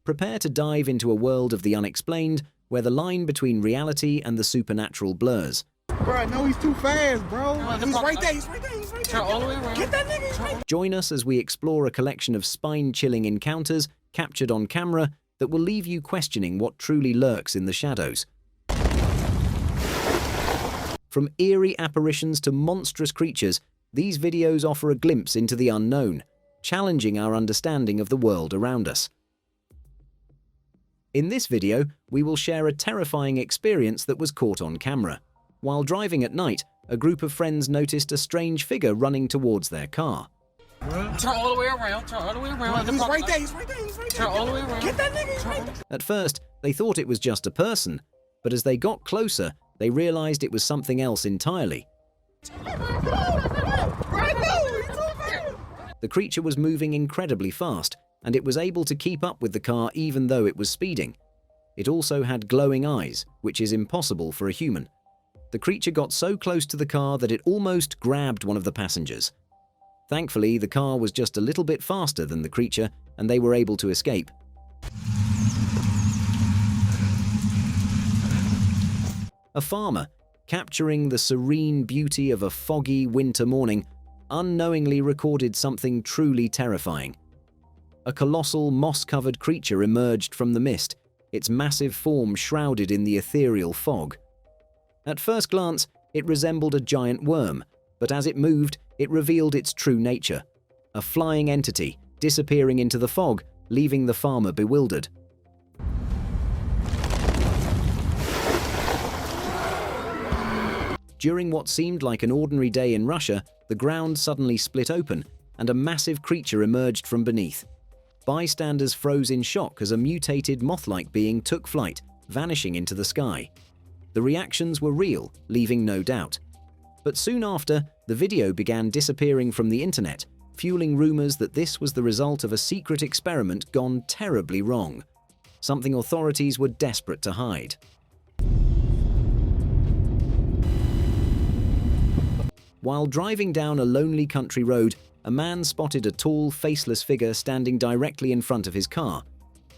Prepare to dive into a world of the unexplained, where the line between reality and the supernatural blurs. Bro, no, he's too fast, bro. He's right there, he's right there, he's right there. All the way around. Get that nigga, he's right there. Join us as we explore a collection of spine-chilling encounters captured on camera that will leave you questioning what truly lurks in the shadows. From eerie apparitions to monstrous creatures, these videos offer a glimpse into the unknown, challenging our understanding of the world around us. In this video, we will share a terrifying experience that was caught on camera. While driving at night, a group of friends noticed a strange figure running towards their car. Turn all the way around. Turn all the way around. He's right there, he's right there, he's right there. Turn all the way around. Get that nigga, he's right there. At first, they thought it was just a person, but as they got closer, they realized it was something else entirely. The creature was moving incredibly fast, and it was able to keep up with the car even though it was speeding. It also had glowing eyes, which is impossible for a human. The creature got so close to the car that it almost grabbed one of the passengers. Thankfully, the car was just a little bit faster than the creature, and they were able to escape. A farmer, capturing the serene beauty of a foggy winter morning, unknowingly recorded something truly terrifying. A colossal, moss-covered creature emerged from the mist, its massive form shrouded in the ethereal fog. At first glance, it resembled a giant worm, but as it moved, it revealed its true nature. A flying entity, disappearing into the fog, leaving the farmer bewildered. During what seemed like an ordinary day in Russia, the ground suddenly split open, and a massive creature emerged from beneath. Bystanders froze in shock as a mutated moth-like being took flight, vanishing into the sky. The reactions were real, leaving no doubt. But soon after, the video began disappearing from the internet, fueling rumors that this was the result of a secret experiment gone terribly wrong. Something authorities were desperate to hide. While driving down a lonely country road, a man spotted a tall, faceless figure standing directly in front of his car.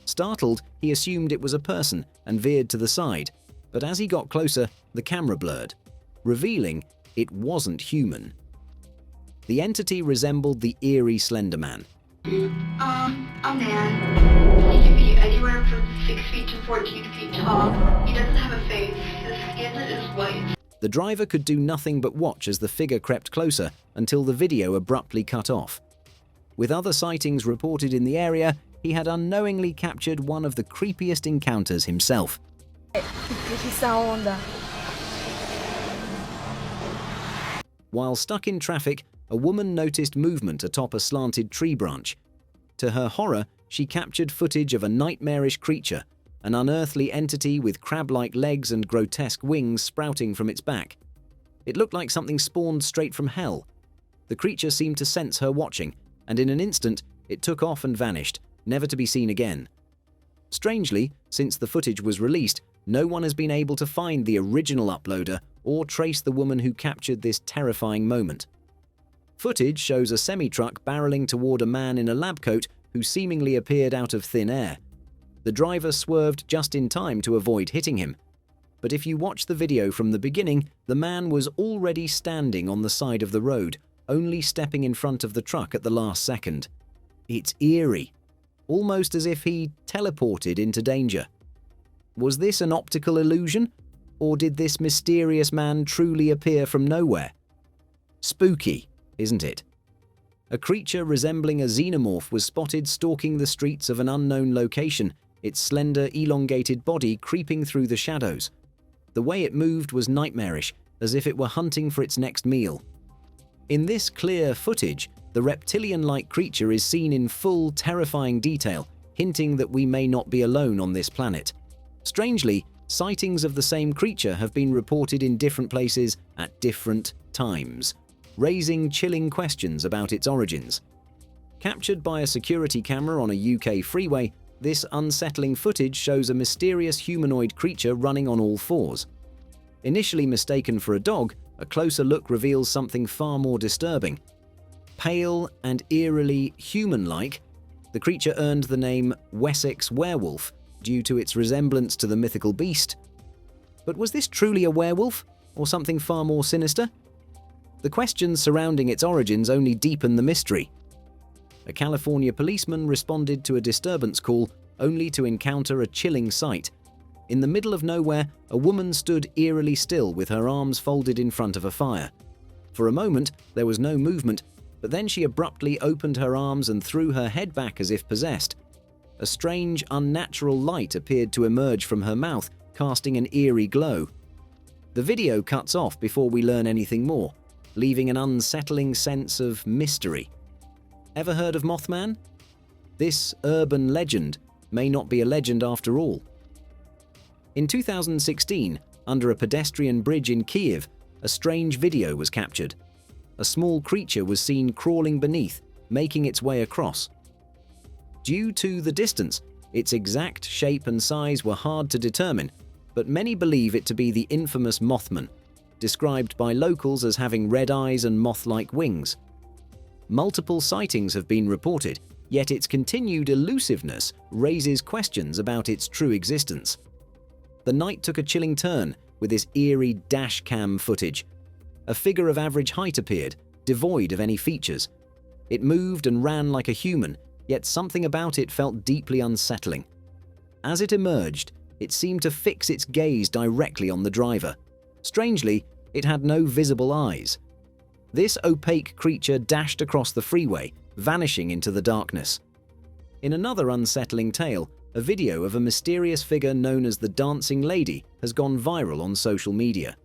Startled, he assumed it was a person and veered to the side, but as he got closer, the camera blurred, revealing it wasn't human. The entity resembled the eerie Slender Man. A man. He can be anywhere from 6 feet to 14 feet tall. He doesn't have a face. His skin is white. The driver could do nothing but watch as the figure crept closer until the video abruptly cut off. With other sightings reported in the area, he had unknowingly captured one of the creepiest encounters himself. While stuck in traffic, a woman noticed movement atop a slanted tree branch. To her horror, she captured footage of a nightmarish creature, an unearthly entity with crab-like legs and grotesque wings sprouting from its back. It looked like something spawned straight from hell. The creature seemed to sense her watching, and in an instant, it took off and vanished, never to be seen again. Strangely, since the footage was released, no one has been able to find the original uploader or trace the woman who captured this terrifying moment. Footage shows a semi-truck barreling toward a man in a lab coat who seemingly appeared out of thin air. The driver swerved just in time to avoid hitting him. But if you watch the video from the beginning, the man was already standing on the side of the road, only stepping in front of the truck at the last second. It's eerie, almost as if he teleported into danger. Was this an optical illusion, or did this mysterious man truly appear from nowhere? Spooky, isn't it? A creature resembling a xenomorph was spotted stalking the streets of an unknown location, its slender, elongated body creeping through the shadows. The way it moved was nightmarish, as if it were hunting for its next meal. In this clear footage, the reptilian-like creature is seen in full, terrifying detail, hinting that we may not be alone on this planet. Strangely, sightings of the same creature have been reported in different places at different times, raising chilling questions about its origins. Captured by a security camera on a UK freeway, this unsettling footage shows a mysterious humanoid creature running on all fours. Initially mistaken for a dog, a closer look reveals something far more disturbing. Pale and eerily human-like, the creature earned the name Wessex werewolf due to its resemblance to the mythical beast. But was this truly a werewolf, or something far more sinister? The questions surrounding its origins only deepen the mystery. A California policeman responded to a disturbance call only to encounter a chilling sight. In the middle of nowhere, a woman stood eerily still with her arms folded in front of a fire. For a moment, there was no movement, but then she abruptly opened her arms and threw her head back as if possessed. A strange, unnatural light appeared to emerge from her mouth, casting an eerie glow. The video cuts off before we learn anything more, leaving an unsettling sense of mystery. Ever heard of Mothman? This urban legend may not be a legend after all. In 2016, under a pedestrian bridge in Kiev, a strange video was captured. A small creature was seen crawling beneath, making its way across. Due to the distance, its exact shape and size were hard to determine, but many believe it to be the infamous Mothman, described by locals as having red eyes and moth-like wings. Multiple sightings have been reported, yet its continued elusiveness raises questions about its true existence. The night took a chilling turn with this eerie dash cam footage. A figure of average height appeared, devoid of any features. It moved and ran like a human, yet something about it felt deeply unsettling. As it emerged, it seemed to fix its gaze directly on the driver. Strangely, it had no visible eyes. This opaque creature dashed across the freeway, vanishing into the darkness. In another unsettling tale, a video of a mysterious figure known as the Dancing Lady has gone viral on social media.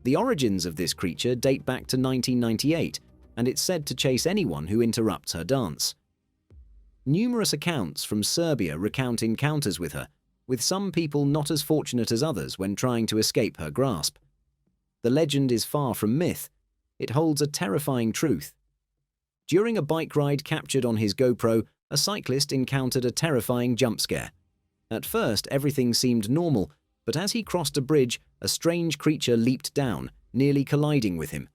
The origins of this creature date back to 1998, and it's said to chase anyone who interrupts her dance. Numerous accounts from Serbia recount encounters with her, with some people not as fortunate as others when trying to escape her grasp. The legend is far from myth. It holds a terrifying truth. During a bike ride captured on his GoPro, a cyclist encountered a terrifying jump scare. At first, everything seemed normal, but as he crossed a bridge, a strange creature leaped down, nearly colliding with him.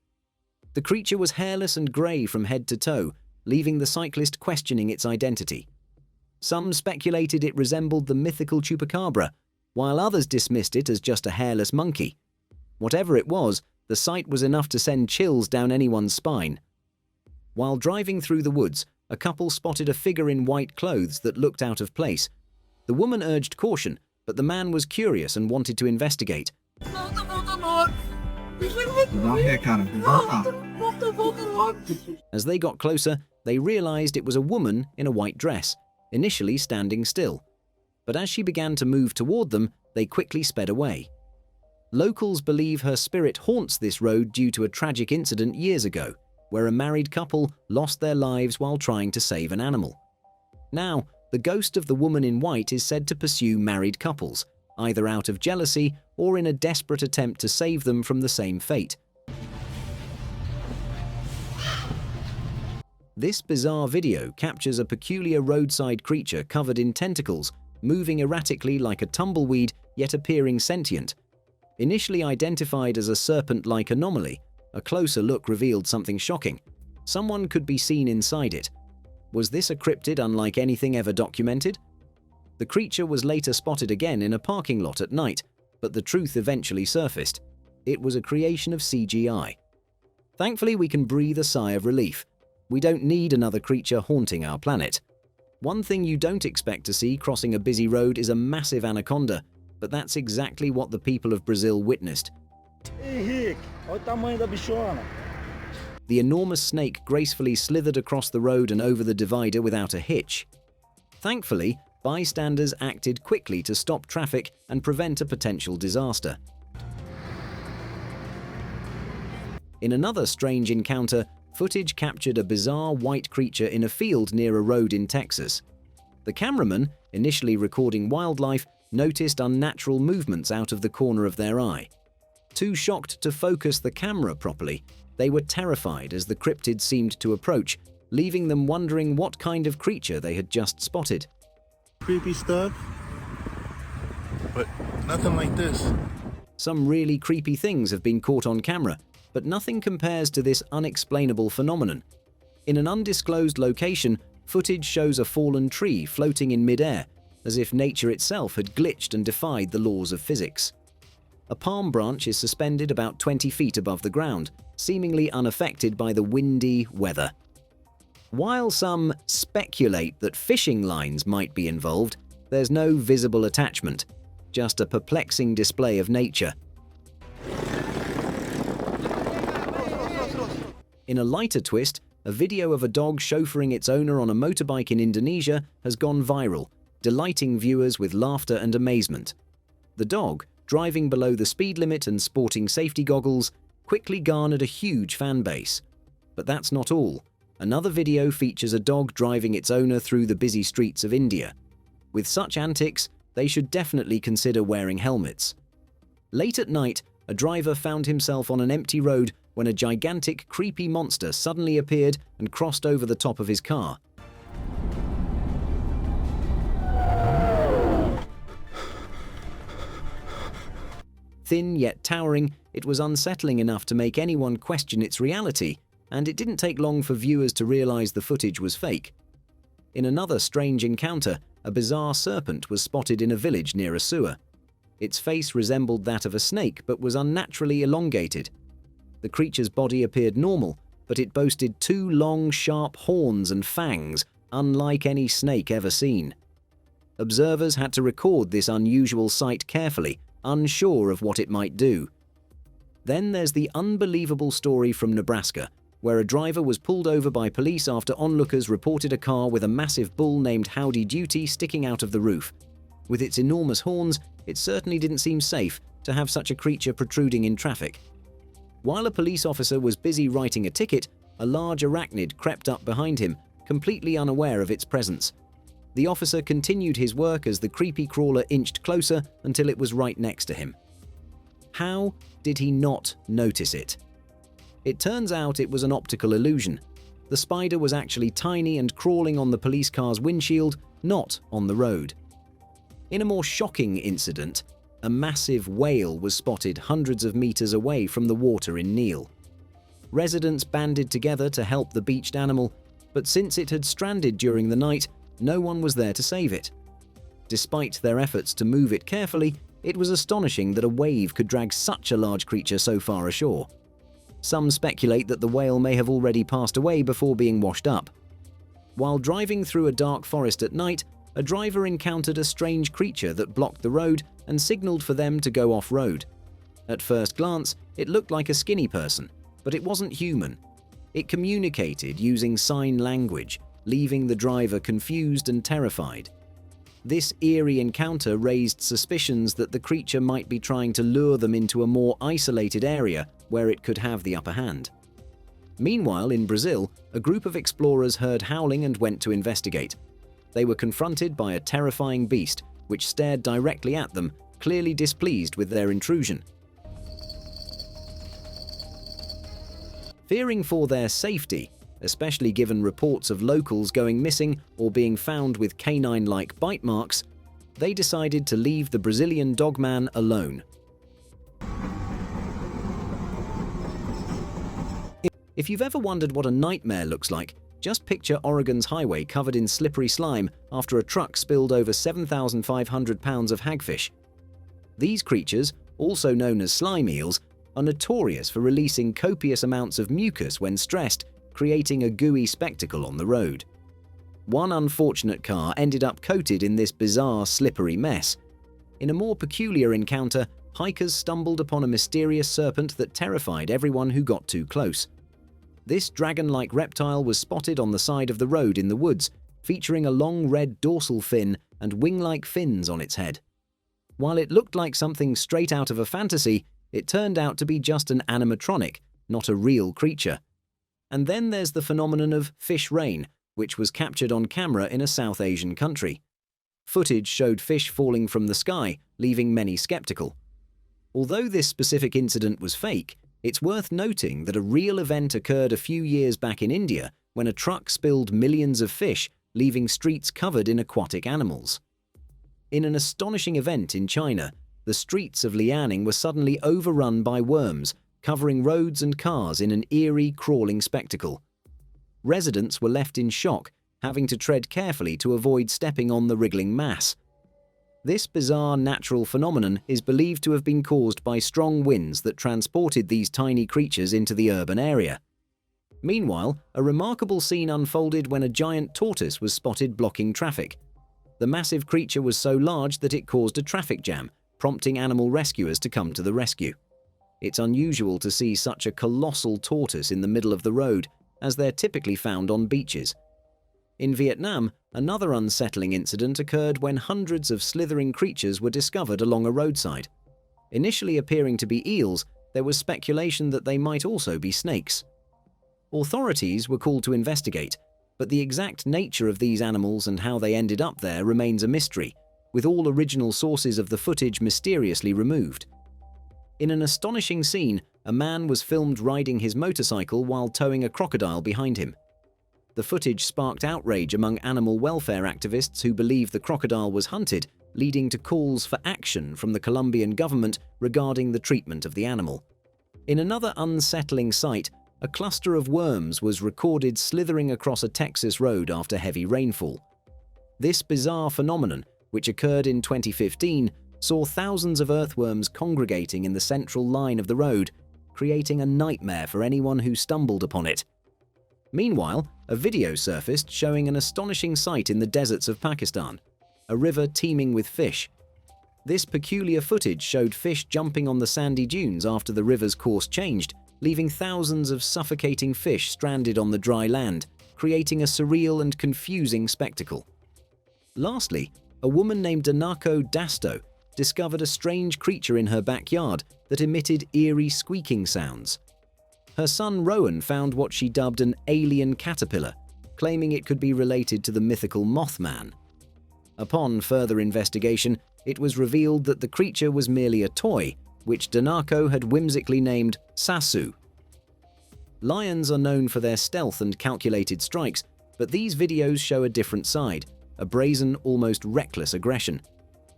The creature was hairless and grey from head to toe, leaving the cyclist questioning its identity. Some speculated it resembled the mythical chupacabra, while others dismissed it as just a hairless monkey. Whatever it was, the sight was enough to send chills down anyone's spine. While driving through the woods, a couple spotted a figure in white clothes that looked out of place. The woman urged caution, but the man was curious and wanted to investigate. As they got closer, they realized it was a woman in a white dress, initially standing still. But as she began to move toward them, they quickly sped away. Locals believe her spirit haunts this road due to a tragic incident years ago, where a married couple lost their lives while trying to save an animal. Now, the ghost of the woman in white is said to pursue married couples, either out of jealousy or in a desperate attempt to save them from the same fate. This bizarre video captures a peculiar roadside creature covered in tentacles, moving erratically like a tumbleweed, yet appearing sentient. Initially identified as a serpent-like anomaly, a closer look revealed something shocking. Someone could be seen inside it. Was this a cryptid unlike anything ever documented? The creature was later spotted again in a parking lot at night, but the truth eventually surfaced. It was a creation of CGI. Thankfully, we can breathe a sigh of relief. We don't need another creature haunting our planet. One thing you don't expect to see crossing a busy road is a massive anaconda, but that's exactly what the people of Brazil witnessed. The enormous snake gracefully slithered across the road and over the divider without a hitch. Thankfully, bystanders acted quickly to stop traffic and prevent a potential disaster. In another strange encounter, footage captured a bizarre white creature in a field near a road in Texas. The cameraman, initially recording wildlife, noticed unnatural movements out of the corner of their eye. Too shocked to focus the camera properly, they were terrified as the cryptid seemed to approach, leaving them wondering what kind of creature they had just spotted. Creepy stuff, but nothing like this. Some really creepy things have been caught on camera, but nothing compares to this unexplainable phenomenon. In an undisclosed location, footage shows a fallen tree floating in midair, as if nature itself had glitched and defied the laws of physics. A palm branch is suspended about 20 feet above the ground, seemingly unaffected by the windy weather. While some speculate that fishing lines might be involved, there's no visible attachment, just a perplexing display of nature. In a lighter twist, a video of a dog chauffeuring its owner on a motorbike in Indonesia has gone viral, delighting viewers with laughter and amazement. The dog, driving below the speed limit and sporting safety goggles, quickly garnered a huge fan base. But that's not all. Another video features a dog driving its owner through the busy streets of India. With such antics, they should definitely consider wearing helmets. Late at night, a driver found himself on an empty road when a gigantic, creepy monster suddenly appeared and crossed over the top of his car. Thin yet towering, it was unsettling enough to make anyone question its reality, and it didn't take long for viewers to realize the footage was fake. In another strange encounter, a bizarre serpent was spotted in a village near a sewer. Its face resembled that of a snake but was unnaturally elongated. The creature's body appeared normal, but it boasted 2 long, sharp horns and fangs, unlike any snake ever seen. Observers had to record this unusual sight carefully, unsure of what it might do. Then there's the unbelievable story from Nebraska, where a driver was pulled over by police after onlookers reported a car with a massive bull named Howdy Duty sticking out of the roof. With its enormous horns, it certainly didn't seem safe to have such a creature protruding in traffic. While a police officer was busy writing a ticket, a large arachnid crept up behind him, completely unaware of its presence. The officer continued his work as the creepy crawler inched closer until it was right next to him. How did he not notice it? It turns out it was an optical illusion. The spider was actually tiny and crawling on the police car's windshield, not on the road. In a more shocking incident, a massive whale was spotted hundreds of meters away from the water in Neal. Residents banded together to help the beached animal, but since it had stranded during the night, no one was there to save it. Despite their efforts to move it carefully, it was astonishing that a wave could drag such a large creature so far ashore. Some speculate that the whale may have already passed away before being washed up. While driving through a dark forest at night, a driver encountered a strange creature that blocked the road and signaled for them to go off-road. At first glance, it looked like a skinny person, but it wasn't human. It communicated using sign language, leaving the driver confused and terrified. This eerie encounter raised suspicions that the creature might be trying to lure them into a more isolated area where it could have the upper hand. Meanwhile, in Brazil, a group of explorers heard howling and went to investigate. They were confronted by a terrifying beast, which stared directly at them, clearly displeased with their intrusion. Fearing for their safety, especially given reports of locals going missing or being found with canine-like bite marks, they decided to leave the Brazilian dogman alone. If you've ever wondered what a nightmare looks like, just picture Oregon's highway covered in slippery slime after a truck spilled over 7,500 pounds of hagfish. These creatures, also known as slime eels, are notorious for releasing copious amounts of mucus when stressed, creating a gooey spectacle on the road. One unfortunate car ended up coated in this bizarre, slippery mess. In a more peculiar encounter, hikers stumbled upon a mysterious serpent that terrified everyone who got too close. This dragon-like reptile was spotted on the side of the road in the woods, featuring a long red dorsal fin and wing-like fins on its head. While it looked like something straight out of a fantasy, it turned out to be just an animatronic, not a real creature. And then there's the phenomenon of fish rain, which was captured on camera in a South Asian country. Footage showed fish falling from the sky, leaving many skeptical. Although this specific incident was fake, it's worth noting that a real event occurred a few years back in India when a truck spilled millions of fish, leaving streets covered in aquatic animals. In an astonishing event in China, the streets of Liaoning were suddenly overrun by worms, covering roads and cars in an eerie, crawling spectacle. residents were left in shock, having to tread carefully to avoid stepping on the wriggling mass. This bizarre natural phenomenon is believed to have been caused by strong winds that transported these tiny creatures into the urban area. Meanwhile, a remarkable scene unfolded when a giant tortoise was spotted blocking traffic. The massive creature was so large that it caused a traffic jam, prompting animal rescuers to come to the rescue. It's unusual to see such a colossal tortoise in the middle of the road, as they're typically found on beaches. In Vietnam, another unsettling incident occurred when hundreds of slithering creatures were discovered along a roadside. Initially appearing to be eels, there was speculation that they might also be snakes. Authorities were called to investigate, but the exact nature of these animals and how they ended up there remains a mystery, with all original sources of the footage mysteriously removed. In an astonishing scene, a man was filmed riding his motorcycle while towing a crocodile behind him. The footage sparked outrage among animal welfare activists who believe the crocodile was hunted, leading to calls for action from the Colombian government regarding the treatment of the animal. In another unsettling sight, a cluster of worms was recorded slithering across a Texas road after heavy rainfall. This bizarre phenomenon, which occurred in 2015, saw thousands of earthworms congregating in the central line of the road, creating a nightmare for anyone who stumbled upon it. Meanwhile, a video surfaced showing an astonishing sight in the deserts of Pakistan, a river teeming with fish. This peculiar footage showed fish jumping on the sandy dunes after the river's course changed, leaving thousands of suffocating fish stranded on the dry land, creating a surreal and confusing spectacle. Lastly, a woman named Danako Dasto discovered a strange creature in her backyard that emitted eerie squeaking sounds. Her son Rowan found what she dubbed an alien caterpillar, claiming it could be related to the mythical Mothman. Upon further investigation, it was revealed that the creature was merely a toy, which Danako had whimsically named Sasu. Lions are known for their stealth and calculated strikes, but these videos show a different side, a brazen, almost reckless aggression.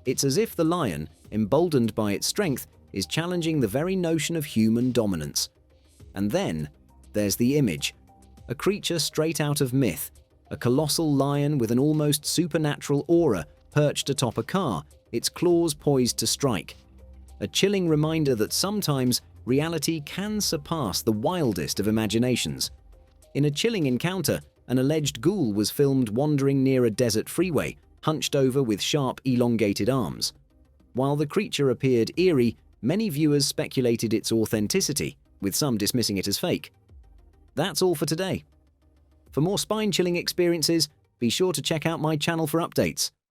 It's as if the lion, emboldened by its strength, is challenging the very notion of human dominance. And then, there's the image. A creature straight out of myth, a colossal lion with an almost supernatural aura perched atop a car, its claws poised to strike. A chilling reminder that sometimes reality can surpass the wildest of imaginations. In a chilling encounter, an alleged ghoul was filmed wandering near a desert freeway, hunched over with sharp, elongated arms. While the creature appeared eerie, many viewers speculated its authenticity, with some dismissing it as fake. That's all for today. For more spine-chilling experiences, be sure to check out my channel for updates.